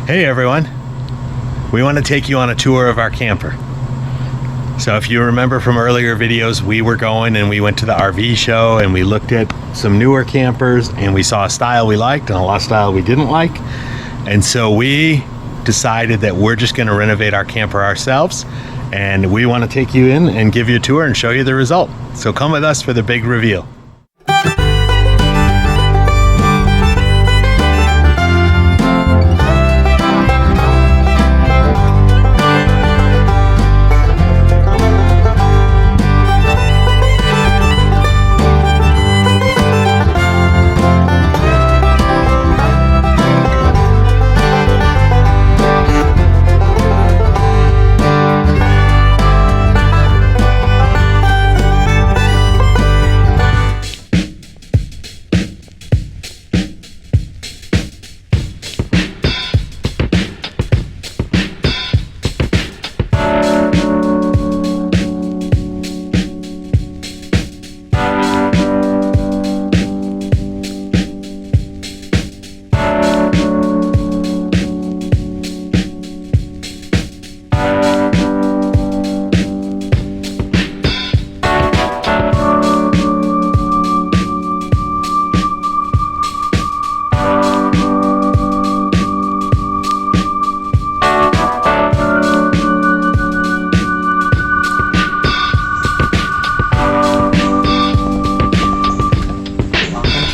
Hey everyone, we want to take you on a tour of our camper. So if you remember from earlier videos, we were going and we went to the RV show and we looked at some newer campers and we saw a style we liked and a lot of style we didn't like. And so we decided that we're just going to renovate our camper ourselves, and we want to take you in and give you a tour and show you the result. So come with us for the big reveal.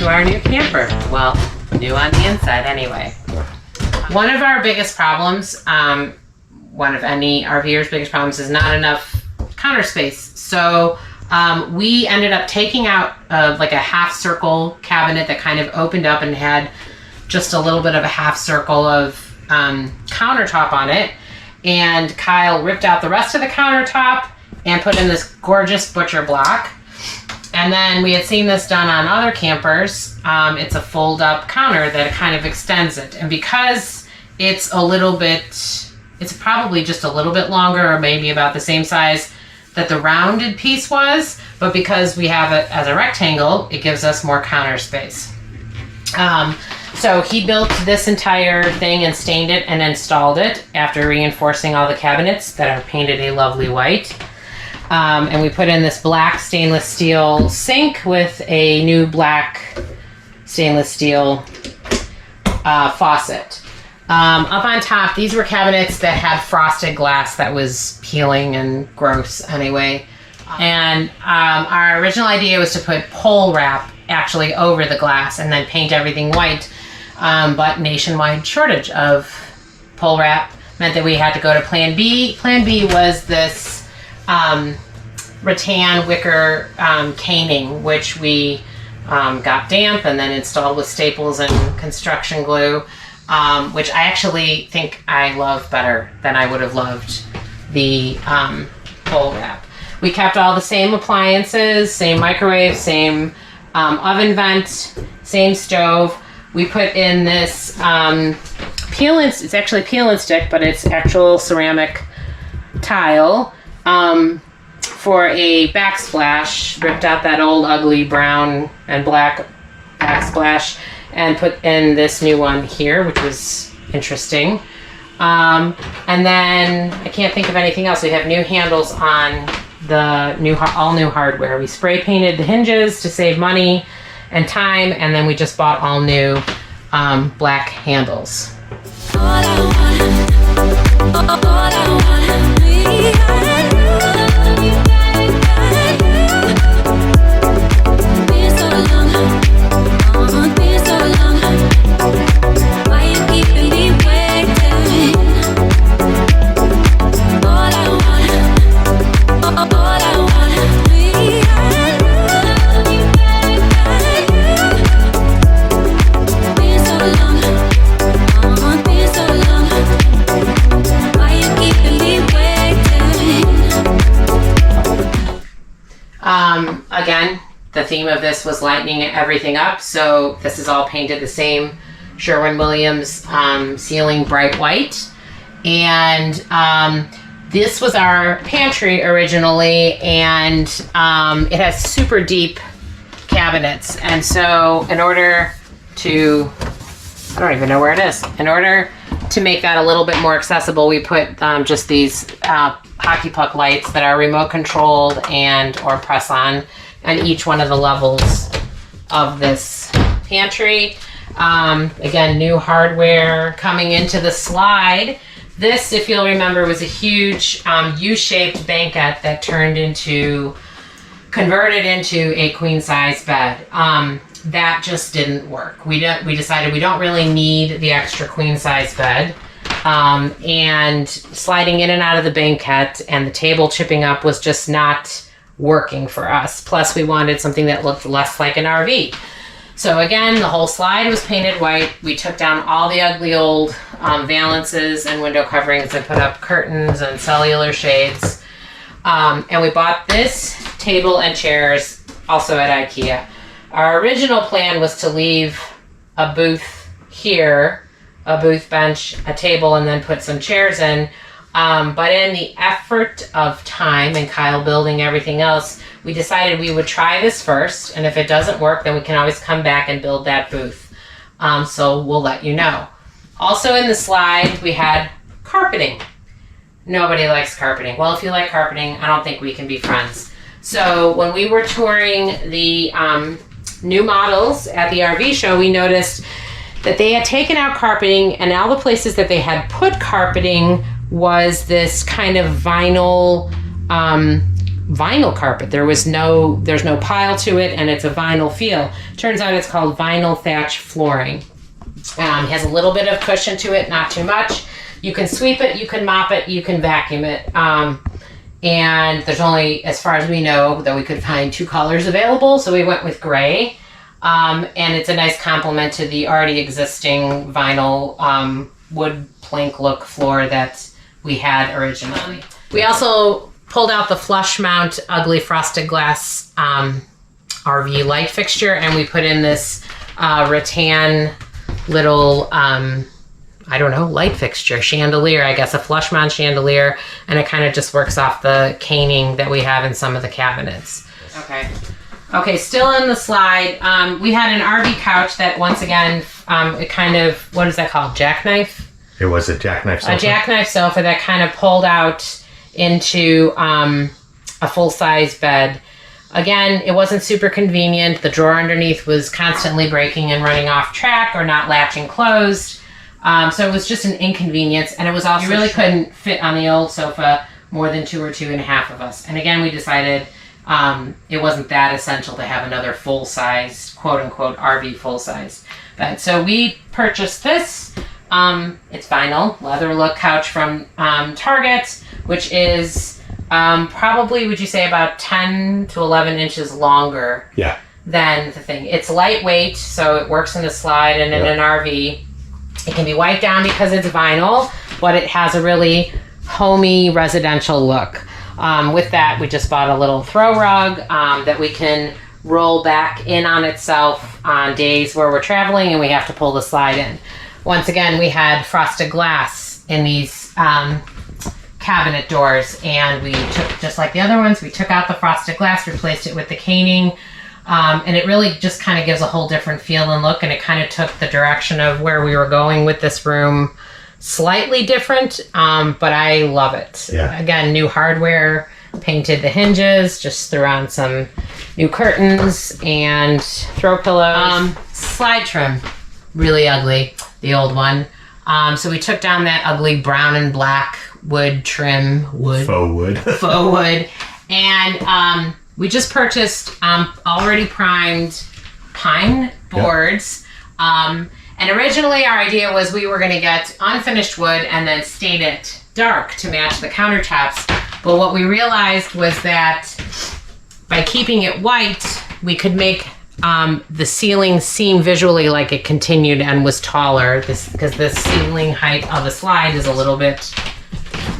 Our new camper. Well, new on the inside anyway. One of our biggest problems, one of any RVer's biggest problems, is not enough counter space. So we ended up taking out like a half circle cabinet that kind of opened up and had just a little bit of a half circle of countertop on it. And Kyle ripped out the rest of the countertop and put in this gorgeous butcher block. And then we had seen this done on other campers. It's a fold-up counter that kind of extends it. And because it's it's probably just a little bit longer, or maybe about the same size that the rounded piece was, but because we have it as a rectangle, it gives us more counter space. So he built this entire thing and stained it and installed it after reinforcing all the cabinets that are painted a lovely white. And we put in this black stainless steel sink with a new black stainless steel faucet. Up on top, these were cabinets that had frosted glass that was peeling and gross anyway. And our original idea was to put pole wrap actually over the glass and then paint everything white. But nationwide shortage of pole wrap meant that we had to go to Plan B. Plan B was this rattan wicker caning, which we got damp and then installed with staples and construction glue, which I actually think I love better than I would have loved the pole wrap. We kept all the same appliances, same microwave, same oven vent, same stove. We put in this peel and it's actually peel and stick, but it's actual ceramic tile. For a backsplash, ripped out that old ugly brown and black backsplash and put in this new one here, which was interesting. And then I can't think of anything else. We have new handles on the all new hardware. We spray painted the hinges to save money and time, and then we just bought all new black handles. All I want, again, the theme of this was lightening everything up, so this is all painted the same Sherwin-Williams ceiling bright white. And this was our pantry originally, and it has super deep cabinets. And so in order to, I don't even know where it is, in order to make that a little bit more accessible, we put just these hockey puck lights that are remote controlled and or press on each one of the levels of this pantry. Again, new hardware coming into the slide. This, if you'll remember, was a huge U-shaped banquette that converted into a queen size bed. That just didn't work. We decided we don't really need the extra queen size bed. And sliding in and out of the banquette and the table chipping up was just not working for us. Plus we wanted something that looked less like an RV. So again, the whole slide was painted white. We took down all the ugly old valances and window coverings and put up curtains and cellular shades. And we bought this table and chairs also at IKEA. Our original plan was to leave a booth here, a booth bench, a table, and then put some chairs in. But in the effort of time and Kyle building everything else, we decided we would try this first. And if it doesn't work, then we can always come back and build that booth. So we'll let you know. Also in the slide, we had carpeting. Nobody likes carpeting. Well, if you like carpeting, I don't think we can be friends. So when we were touring the new models at the RV show, we noticed that they had taken out carpeting, and all the places that they had put carpeting was this kind of vinyl carpet. There's no pile to it, and it's a vinyl feel. Turns out it's called vinyl thatch flooring. It has a little bit of cushion to it, not too much. You can sweep it, you can mop it, you can vacuum it. And there's only, as far as we know, that we could find 2 colors available, so we went with gray. And it's a nice complement to the already existing vinyl wood plank look floor that we had originally. We also pulled out the flush mount ugly frosted glass RV light fixture, and we put in this rattan little light fixture, chandelier, I guess, a flush mount chandelier, and it kind of just works off the caning that we have in some of the cabinets. Okay, still in the slide, we had an RV couch that, once again, it kind of, what is that called, jackknife? It was a jackknife sofa. A jackknife sofa that kind of pulled out into a full-size bed. Again, it wasn't super convenient. The drawer underneath was constantly breaking and running off track or not latching closed. So it was just an inconvenience, and it was also, you really couldn't fit on the old sofa more than 2 or 2.5 of us. And again, we decided it wasn't that essential to have another full-size, quote-unquote, RV full-size bed. So we purchased this. It's vinyl, leather look couch from Target, which is probably, would you say, about 10 to 11 inches longer than the thing. It's lightweight, so it works in a slide and in an RV. It can be wiped down because it's vinyl, but it has a really homey residential look. With that, we just bought a little throw rug that we can roll back in on itself on days where we're traveling and we have to pull the slide in. Once again, we had frosted glass in these cabinet doors, and we took, just like the other ones, we took out the frosted glass, replaced it with the caning. And it really just kind of gives a whole different feel and look, and it kind of took the direction of where we were going with this room. Slightly different, but I love it. Yeah. Again, new hardware, painted the hinges, just threw on some new curtains and throw pillows. Slide trim, really ugly, the old one. So we took down that ugly brown and black wood trim, faux wood, and we just purchased already primed pine boards. And originally our idea was we were going to get unfinished wood and then stain it dark to match the countertops. But what we realized was that by keeping it white, we could make the ceiling seem visually like it continued and was taller. Because the ceiling height of the slide is a little bit,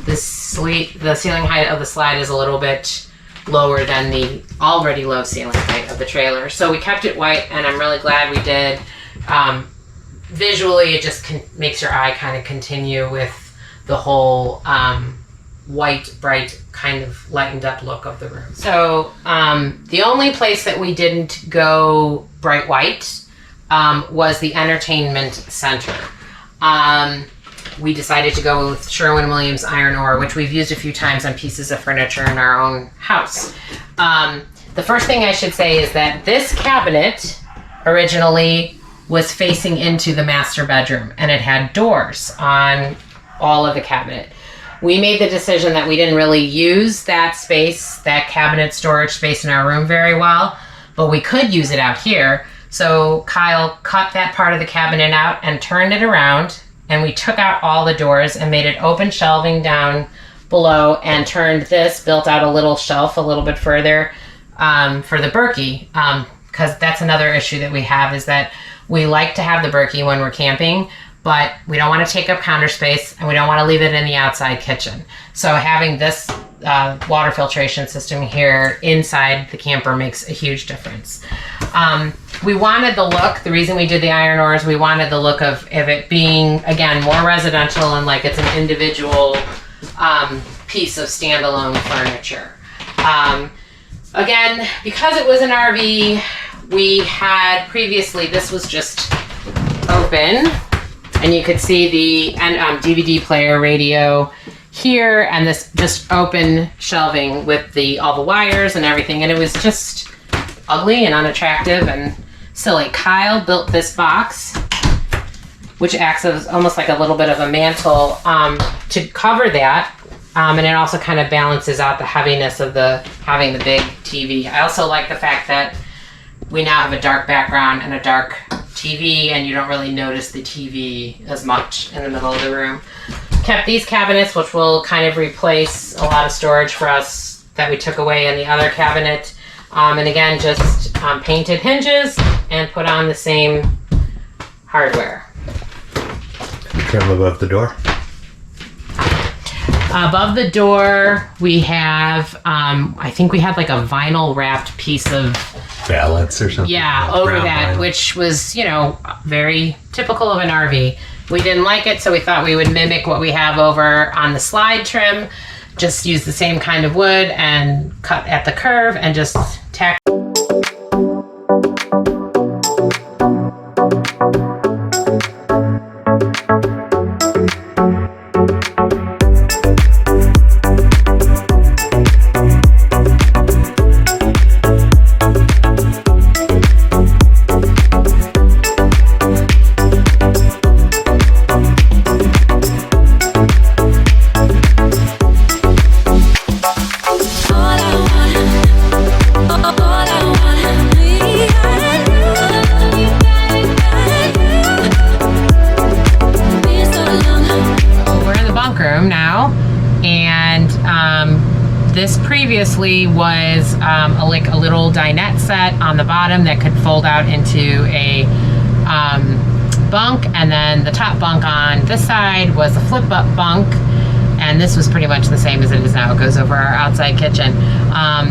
the ceiling height of the slide is a little bit lower than the already low ceiling height of the trailer. So we kept it white, and I'm really glad we did. Visually, it just makes your eye kind of continue with the whole white, bright, kind of lightened up look of the room. So the only place that we didn't go bright white was the entertainment center. we decided to go with Sherwin-Williams iron ore, which we've used a few times on pieces of furniture in our own house. The first thing I should say is that this cabinet originally was facing into the master bedroom, and it had doors on all of the cabinet. We made the decision that we didn't really use that space, that cabinet storage space in our room very well, but we could use it out here. So Kyle cut that part of the cabinet out and turned it around, and we took out all the doors and made it open shelving down below, and turned this, built out a little shelf a little bit further for the Berkey, because that's another issue that we have, is that we like to have the Berkey when we're camping, but we don't want to take up counter space, and we don't want to leave it in the outside kitchen. So having this water filtration system here inside the camper makes a huge difference. We wanted the look, the reason we did the iron ores, we wanted the look of it being, again, more residential and like it's an individual piece of standalone furniture. Again, because it was an RV, we had previously, this was just open, and you could see the DVD player, radio here, and this just open shelving with all the wires and everything, and it was just ugly and unattractive and silly. Kyle built this box, which acts as almost like a little bit of a mantle to cover that. And it also kind of balances out the heaviness of having the big TV. I also like the fact that we now have a dark background and a dark TV, and you don't really notice the TV as much in the middle of the room. Kept these cabinets, which will kind of replace a lot of storage for us that we took away in the other cabinet. And again, just painted hinges and put on the same hardware. Trim above the door. Above the door, we have, I think we had like a vinyl wrapped piece of Valance or something. Yeah, like over brown that, vinyl. which was, very typical of an RV. We didn't like it, so we thought we would mimic what we have over on the slide trim. Just use the same kind of wood and cut at the curve and just tack. This previously was a little dinette set on the bottom that could fold out into a bunk, and then the top bunk on this side was a flip-up bunk, and this was pretty much the same as it is now. It goes over our outside kitchen.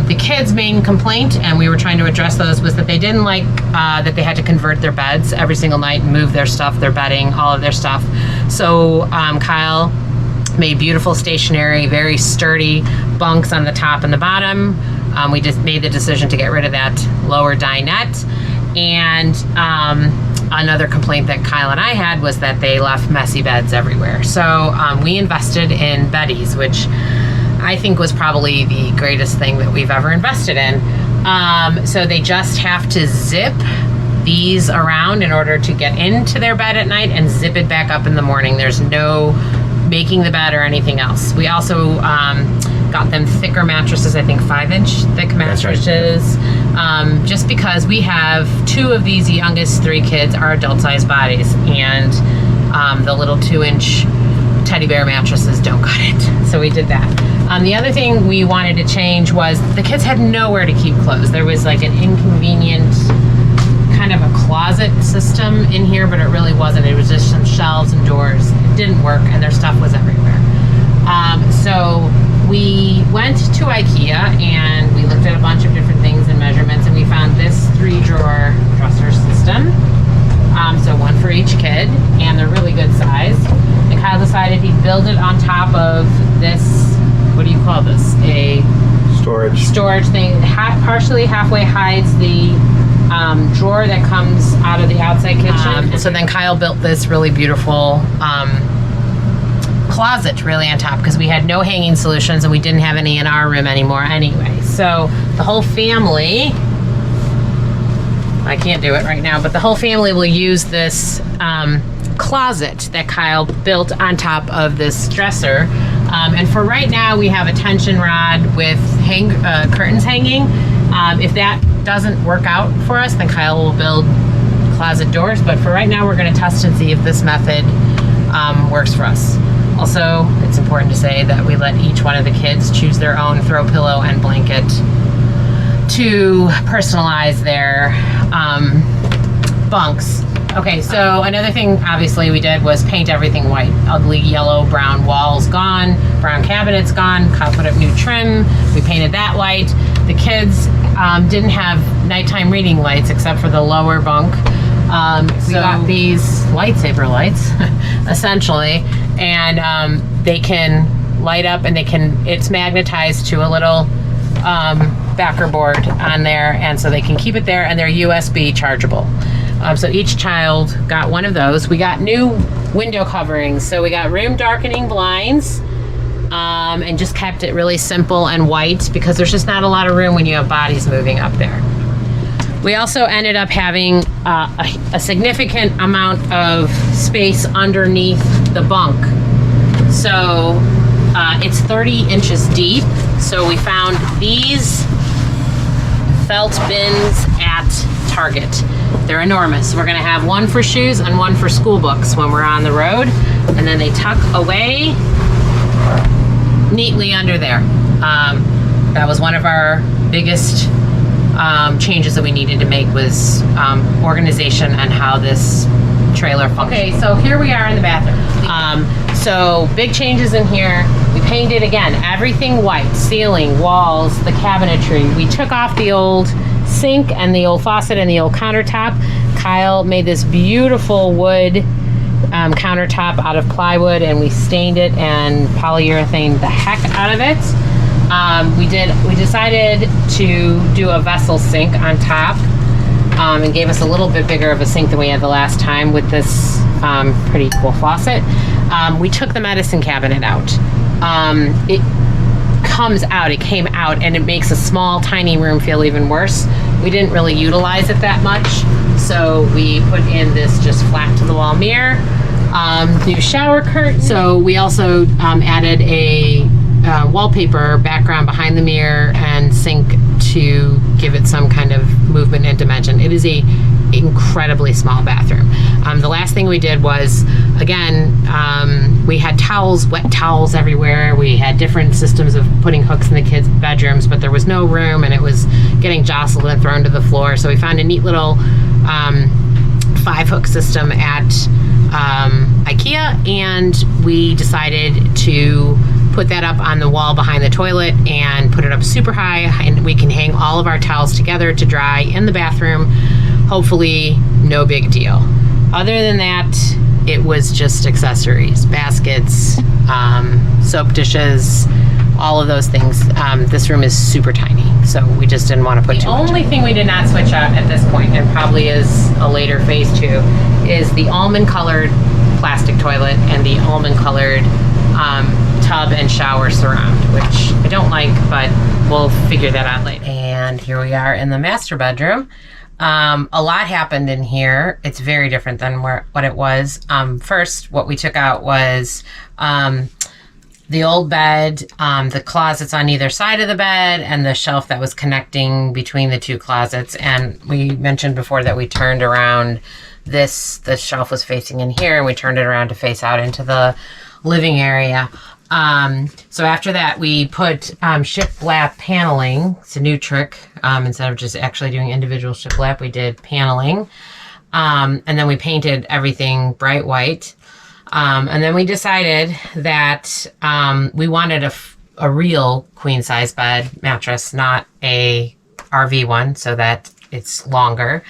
The kids' main complaint, and we were trying to address those, was that they didn't like that they had to convert their beds every single night and move their stuff, their bedding, all of their stuff. So Kyle made beautiful stationary, very sturdy bunks on the top and the bottom. We just made the decision to get rid of that lower dinette. And another complaint that Kyle and I had was that they left messy beds everywhere. So we invested in beddies, which I think was probably the greatest thing that we've ever invested in. So they just have to zip these around in order to get into their bed at night and zip it back up in the morning. There's no making the bed or anything else. We also got them thicker mattresses, I think 5-inch thick mattresses, just because we have 2 of these youngest 3 kids are adult-sized bodies, and the little 2-inch teddy bear mattresses don't cut it. So we did that. The other thing we wanted to change was the kids had nowhere to keep clothes. There was like an inconvenient kind of a closet system in here, but it really wasn't. It was just some shelves and doors. It didn't work, and their stuff was everywhere. So we went to IKEA and we looked at a bunch of different things and measurements, and we found this 3-drawer dresser system. So 1 for each kid, and they're really good size. And Kyle decided he'd build it on top of this, what do you call this? A storage thing. Partially halfway hides the drawer that comes out of the outside kitchen. So then Kyle built this really beautiful closet really on top because we had no hanging solutions and we didn't have any in our room anymore anyway. So the whole family, I can't do it right now, but the whole family will use this closet that Kyle built on top of this dresser. And for right now, we have a tension rod with curtains hanging. If that doesn't work out for us, then Kyle will build closet doors. But for right now, we're going to test and see if this method works for us. Also, it's important to say that we let each one of the kids choose their own throw pillow and blanket to personalize their bunks. Okay, so another thing obviously we did was paint everything white. Ugly yellow, brown walls gone, brown cabinets gone. Kyle put up new trim. We painted that white. The kids didn't have nighttime reading lights except for the lower bunk. We got these lightsaber lights, essentially, and they can light up and it's magnetized to a little backer board on there, and so they can keep it there, and they're USB chargeable. So each child got one of those. We got new window coverings. So we got room darkening blinds and just kept it really simple and white because there's just not a lot of room when you have bodies moving up there. We also ended up having a significant amount of space underneath the bunk. So it's 30 inches deep. So we found these felt bins at Target. They're enormous. We're gonna have one for shoes and one for school books when we're on the road. And then they tuck away neatly under there. That was one of our biggest changes that we needed to make was organization and how this trailer functions. Okay, so here we are in the bathroom. So big changes in here. We painted again, everything white, ceiling, walls, the cabinetry. We took off the old sink and the old faucet and the old countertop. Kyle made this beautiful wood countertop out of plywood, and we stained it and polyurethane the heck out of it. We decided to do a vessel sink on top, and gave us a little bit bigger of a sink than we had the last time with this pretty cool faucet. We took the medicine cabinet out. It came out, and it makes a small, tiny room feel even worse. We didn't really utilize it that much, so we put in this just flat to the wall mirror. New shower curtain. So we also added a wallpaper background behind the mirror and sink to give it some kind of movement and dimension. It is a incredibly small bathroom. The last thing we did was, again, we had towels, wet towels everywhere. We had different systems of putting hooks in the kids' bedrooms, but there was no room and it was getting jostled and thrown to the floor. So we found a neat little 5-hook system at IKEA, and we decided to put that up on the wall behind the toilet and put it up super high, and we can hang all of our towels together to dry in the bathroom. Hopefully no big deal. Other than that, it was just accessories, baskets, soap dishes, all of those things. This room is super tiny, so we just didn't want to put too much. The only thing we did not switch out at this point, and probably is a later phase too, is the almond colored plastic toilet and the almond colored tub and shower surround, which I don't like, but we'll figure that out later. And here we are in the master bedroom. A lot happened in here. It's very different than what it was. First, what we took out was the old bed, the closets on either side of the bed, and the shelf that was connecting between the two closets. And we mentioned before that we turned around the shelf was facing in here, and we turned it around to face out into the living area. So after that, we put shiplap paneling. It's a new trick. Instead of just actually doing individual shiplap, we did paneling. And then we painted everything bright white. And then we decided that we wanted a real queen size bed mattress, not a RV one, so that it's longer.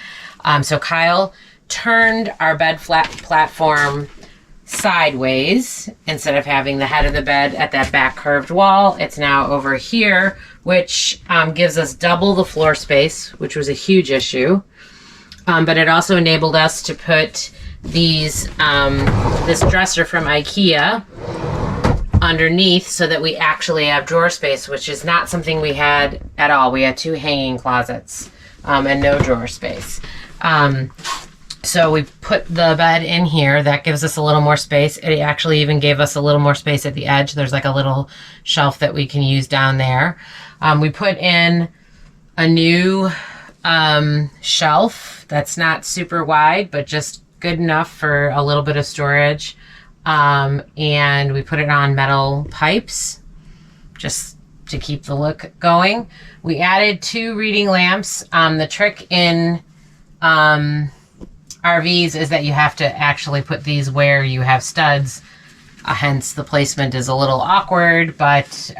So Kyle turned our bed platform sideways. Instead of having the head of the bed at that back curved wall, it's now over here, which gives us double the floor space, which was a huge issue. But it also enabled us to put these this dresser from IKEA underneath so that we actually have drawer space, which is not something we had at all. We had 2 hanging closets and no drawer space. So we put the bed in here. That gives us a little more space. It actually even gave us a little more space at the edge. There's like a little shelf that we can use down there. We put in a new shelf that's not super wide, but just good enough for a little bit of storage. And we put it on metal pipes just to keep the look going. We added 2 reading lamps. The trick in RVs is that you have to actually put these where you have studs. Hence the placement is a little awkward, but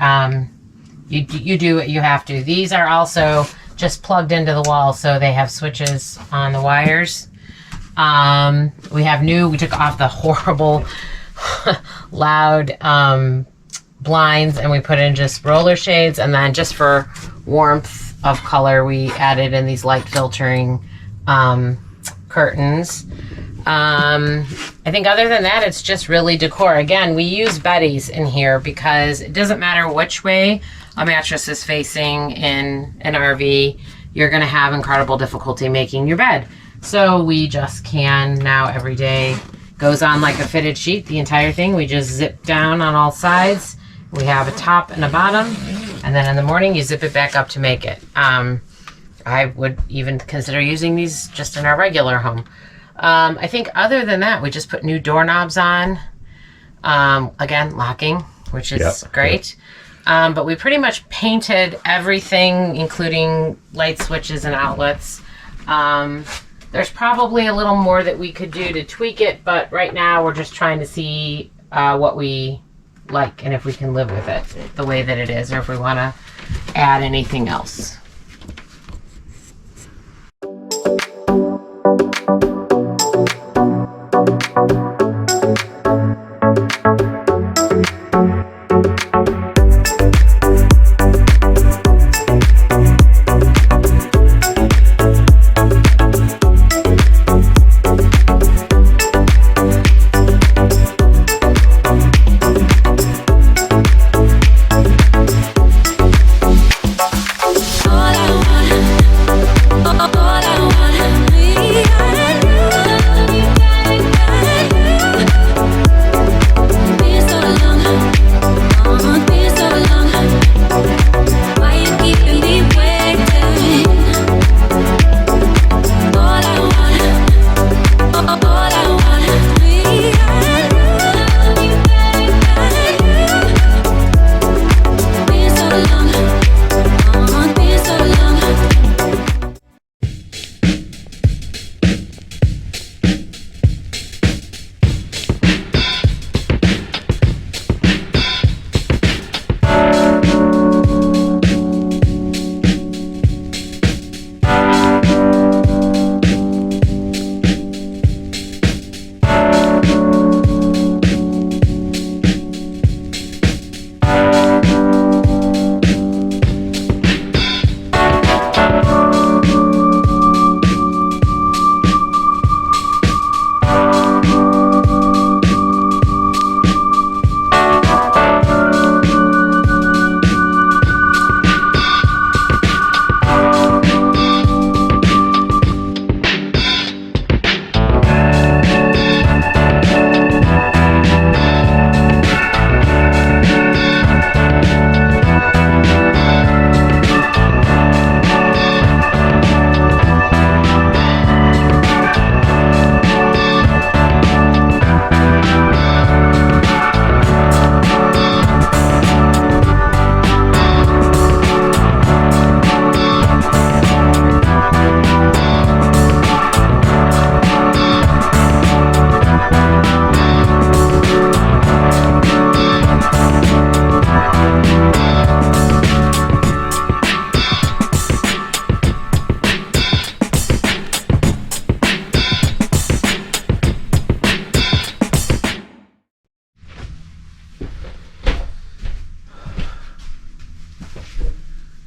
you do what you have to. These are also just plugged into the wall, so they have switches on the wires. We took off the horrible loud blinds, and we put in just roller shades, and then just for warmth of color we added in these light filtering curtains. I think other than that, it's just really decor. Again, we use beddies in here because it doesn't matter which way a mattress is facing in an RV, you're going to have incredible difficulty making your bed. So we just can now every day. Goes on like a fitted sheet, the entire thing. We just zip down on all sides. We have a top and a bottom, and then in the morning you zip it back up to make it. I would even consider using these just in our regular home. I think other than that, we just put new doorknobs on. Again, locking, which is great. But we pretty much painted everything, including light switches and outlets. There's probably a little more that we could do to tweak it, but right now we're just trying to see what we like and if we can live with it the way that it is, or if we want to add anything else.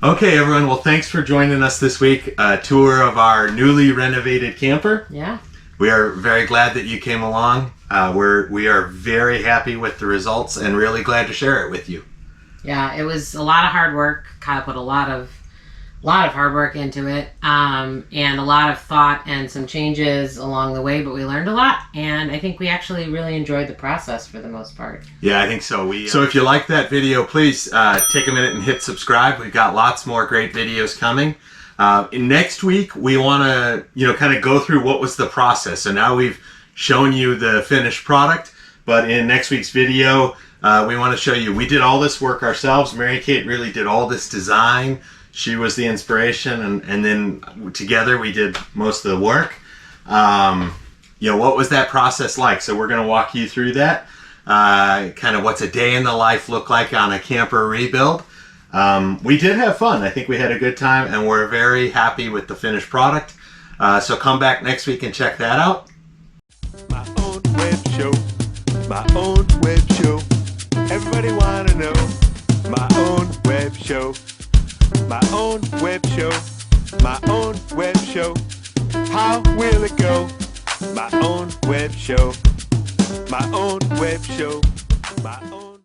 Okay, everyone. Well, thanks for joining us this week. A tour of our newly renovated camper. Yeah. We are very glad that you came along. We are very happy with the results and really glad to share it with you. Yeah, it was a lot of hard work. Kyle put a lot of hard work into it, and a lot of thought and some changes along the way, but we learned a lot, and I think we actually really enjoyed the process for the most part. Yeah, I think so. So if you like that video, please take a minute and hit subscribe. We've got lots more great videos coming. Next week, we want to, kind of go through what was the process. So now we've shown you the finished product, but in next week's video, we want to show you, we did all this work ourselves. Mary Kate really did all this design. She was the inspiration, and then together we did most of the work. What was that process like? So we're going to walk you through that. Kind of what's a day in the life look like on a camper rebuild. We did have fun. I think we had a good time, and we're very happy with the finished product. So come back next week and check that out. My own web show. My own web show. Everybody wanna know. My own web show. My own web show. My own web show. How will it go? My own web show. My own web show. My own